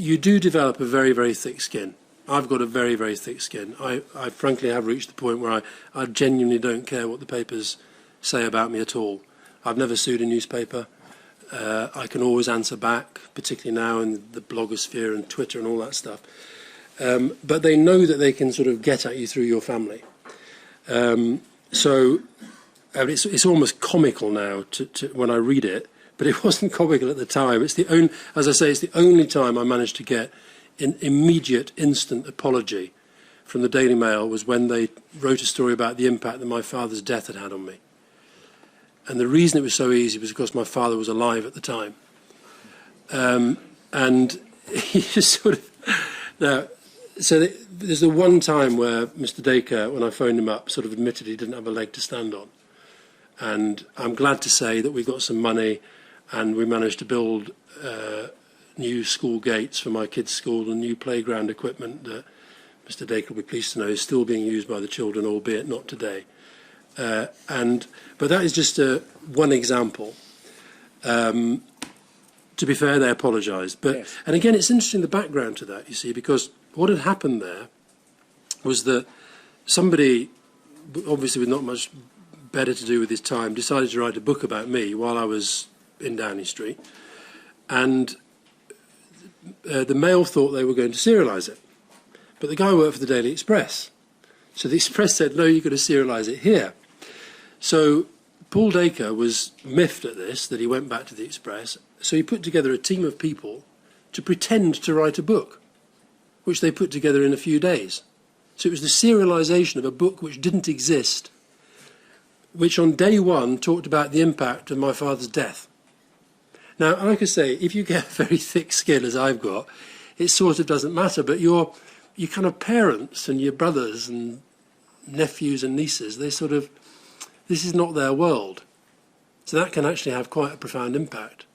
you do develop a very, very thick skin. I've got a very, very thick skin. I frankly have reached the point where I genuinely don't care what the papers say about me at all. I've never sued a newspaper. I can always answer back, particularly now in the blogosphere and Twitter and all that stuff. But they know that they can sort of get at you through your family. So it's almost comical now when I read it, but it wasn't comical at the time. It's the only, as I say, it's the only time I managed to get an immediate, instant apology from the Daily Mail was when they wrote a story about the impact that my father's death had had on me. And the reason it was so easy was because my father was alive at the time. And he just sort of... Now, so there's the one time where Mr. Dacre, when I phoned him up, sort of admitted he didn't have a leg to stand on. And I'm glad to say that we got some money and we managed to build new school gates for my kids' school and new playground equipment that Mr. Dacre will be pleased to know is still being used by the children, albeit not today. But that is just one example. To be fair, they apologised. Yes. And again, it's interesting the background to that, you see, because what had happened there was that somebody, obviously with not much better to do with his time, decided to write a book about me while I was in Downing Street. And the Mail thought they were going to serialise it. But the guy worked for the Daily Express. So the Express said, no, you've got to serialise it here. So Paul Dacre was miffed at this, that he went back to the Express. So he put together a team of people to pretend to write a book, which they put together in a few days. So it was the serialisation of a book which didn't exist, which on day one talked about the impact of my father's death. Now, like I say, if you get a very thick skin, as I've got, it sort of doesn't matter, but your kind of parents and your brothers and nephews and nieces, they sort of, this is not their world. So that can actually have quite a profound impact.